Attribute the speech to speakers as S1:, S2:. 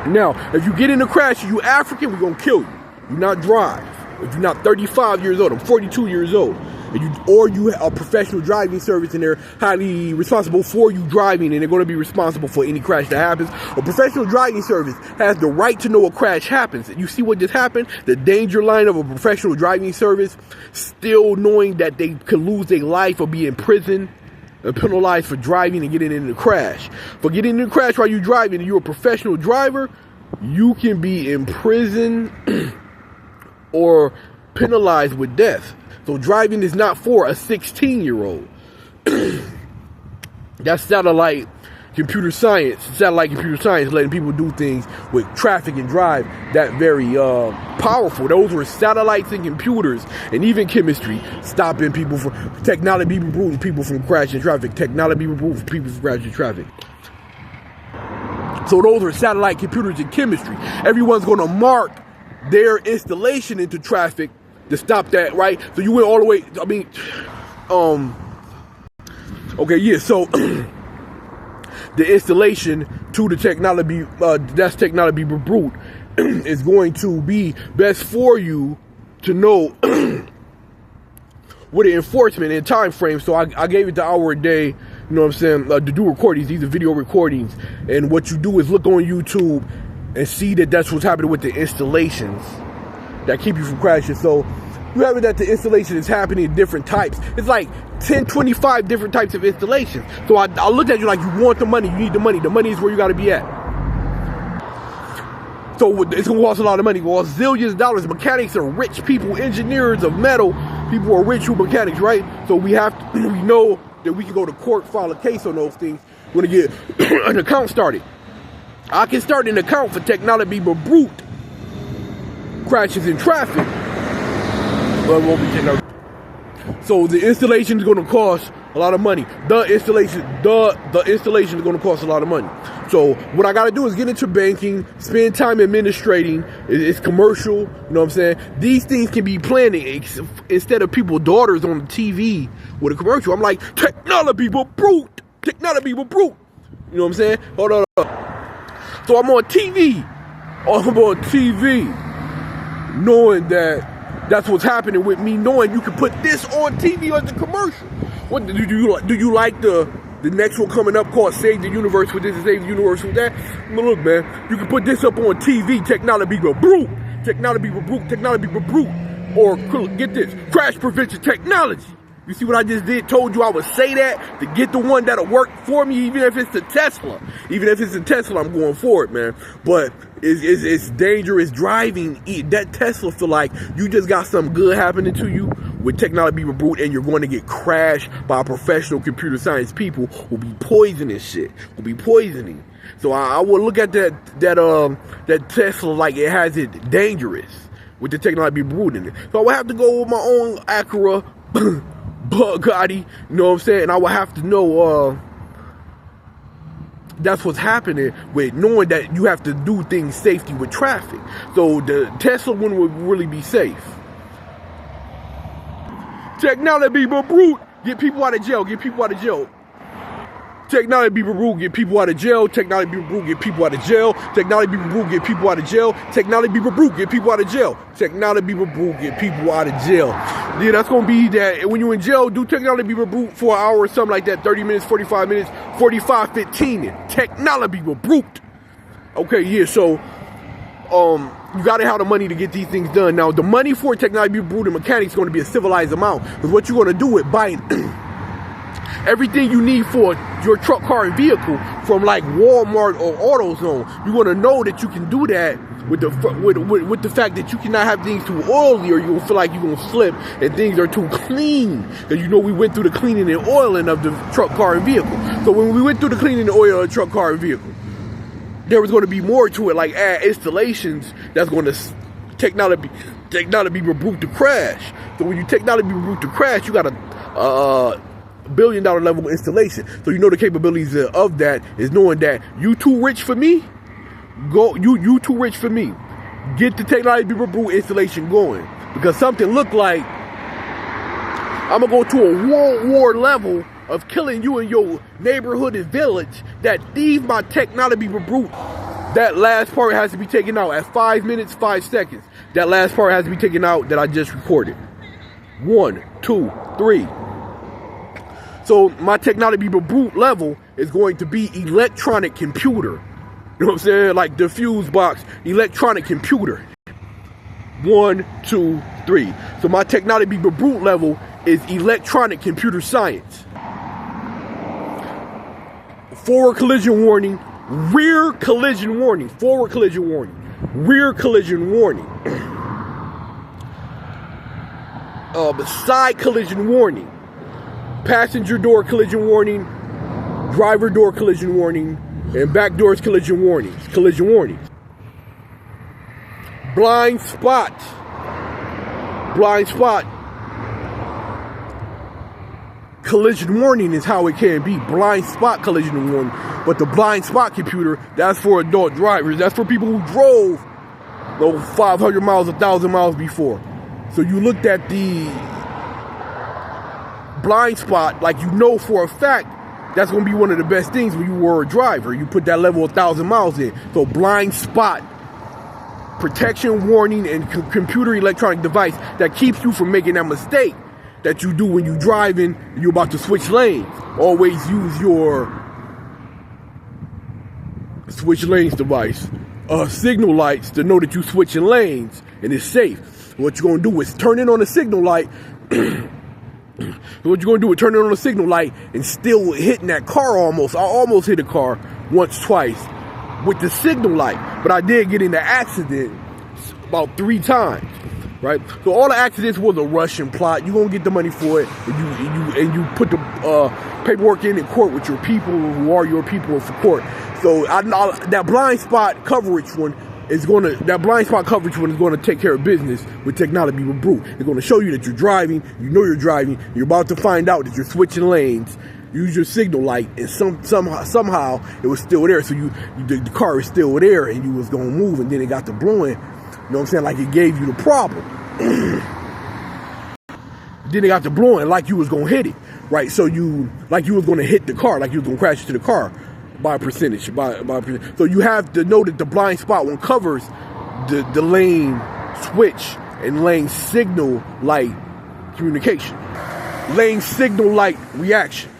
S1: Now, if you get in a crash and you African, we're going to kill you. Do not drive. If you're not 35 years old, I'm 42 years old, and you have a professional driving service and they're highly responsible for you driving and they're going to be responsible for any crash that happens. A professional driving service has the right to know a crash happens. You see what just happened? The danger line of a professional driving service, still knowing that they could lose their life or be in prison and penalized for driving and getting in a crash. For getting in a crash while you're driving and you're a professional driver, you can be in prison or penalized with death. So driving is not for a 16-year-old. That's satellite computer science. Satellite computer science, letting people do things with traffic and drive that very powerful. Those were satellites and computers and even chemistry stopping people from technology, removing people from crashing traffic. Technology removing people from crashing traffic. So those are satellite computers and chemistry. Everyone's going to mark their installation into traffic to stop that, right? So you went all the way, I mean, okay, yeah, so the installation to the technology, that's technology brute, is going to be best for you to know with the enforcement and time frame. So I gave it the hour a day, you know what I'm saying, to do recordings. These are video recordings. And what you do is look on YouTube and see that that's what's happening with the installations that keep you from crashing. So you have it that the installation is happening in different types. It's like 10, 25 different types of installations. So I looked at you like, you want the money, you need the money. The money is where you got to be at. So it's going to cost a lot of money. Well, zillions of dollars. Mechanics are rich people, engineers of metal. People are rich with mechanics, right? So we know that we can go to court, file a case on those things. We're going to get an account started. I can start an account for technology brute crashes in traffic. But it won't be technology. So the installation is going to cost a lot of money. The installation is going to cost a lot of money. So what I got to do is get into banking, spend time administrating. It's commercial, you know what I'm saying? These things can be planned instead of people's daughters on the TV with a commercial. I'm like, technology brute. Technology brute. You know what I'm saying? Hold on. So I'm on TV. Knowing that that's what's happening with me, knowing you can put this on TV as a commercial. What do you like the next one coming up called Save the Universe with this and Save the Universe with that? Well, look, man, you can put this up on TV, technology brute, technology brute, technology brute, or get this, crash prevention technology. You see what I just did? Told you I would say that to get the one that'll work for me, even if it's the Tesla. Even if it's a Tesla, I'm going for it, man. But it's dangerous driving. That Tesla feel like you just got something good happening to you with technology brute, and you're going to get crashed by professional computer science people who be poisoning shit, who be poisoning. So I would look at that Tesla like it has it dangerous with the technology brute in it. So I would have to go with my own Acura Bugatti, you know what I'm saying? And I would have to know that's what's happening with knowing that you have to do things safety with traffic. So the Tesla one would really be safe. Technology brute, get people out of jail, get people out of jail. Technology brute, get people out of jail. Technology brute, get people out of jail. Technology brute, get people out of jail. Technology brute, get people out of jail. Technology brute, get people out of jail. Yeah, that's gonna be that. When you're in jail, do technology brute for an hour or something like that. 30 minutes, 45 minutes, 45, 15. Technology brute. Okay, yeah. So, you gotta have the money to get these things done. Now, the money for technology brute and mechanics is going to be a civilized amount. Because what you're gonna do with buying everything you need for your truck, car, and vehicle from like Walmart or AutoZone, you want to know that you can do that with the fact that you cannot have things too oily or you'll feel like you're going to slip and things are too clean. Because you know we went through the cleaning and oiling of the truck, car, and vehicle. So when we went through the cleaning and oil of the truck, car, and vehicle, there was going to be more to it, like add installations that's going to technology brute to crash. So when you technology brute to crash, you got a billion-dollar level installation. So you know the capabilities of that is knowing that you too rich for me. You too rich for me. Get the technology brute installation going, because something look like I'm gonna go to a World War level of killing you in your neighborhood and village that these my technology brute That last part has to be taken out at 5 minutes, 5 seconds. That last part has to be taken out that I just recorded. 1, 2, 3. So my technology brute level is going to be electronic computer. You know what I'm saying? Like the fuse box, electronic computer. 1, 2, 3. So my technology brute level is electronic computer science. Forward collision warning, rear collision warning, forward collision warning, rear collision warning, side collision warning, passenger door collision warning, driver door collision warning, and back doors collision warnings, blind spot, collision warning is how it can be. Blind spot collision warning. But the blind spot computer, that's for adult drivers. That's for people who drove 500 miles, 1,000 miles before. So you looked at the blind spot, like you know for a fact, that's going to be one of the best things when you were a driver. You put that level of 1,000 miles in. So blind spot, protection warning, and computer electronic device that keeps you from making that mistake that you do when you're driving and you're about to switch lanes. Always use your switch lanes device. Signal lights to know that you're switching lanes and it's safe. What you're going to do is turn it on the signal light. What you're going to do is turn it on the signal light and still hitting that car almost. I almost hit a car once, twice with the signal light. But I did get in an accident about 3 times. Right, so all the accidents was a Russian plot. You gonna get the money for it, and you put the paperwork in court with your people who are your people for court. So that blind spot coverage one is gonna take care of business with technology brute. It's gonna show you that you're driving. You know you're driving. You're about to find out that you're switching lanes. Use your signal light, and somehow it was still there. So the car is still there, and you was gonna move, and then it got to blowing. You know what I'm saying? Like it gave you the problem. Then it got to blowing like you was gonna hit it, right? So you was gonna hit the car, like you was gonna crash into the car by a percentage. So you have to know that the blind spot one covers the lane switch and lane signal light communication, lane signal light reaction.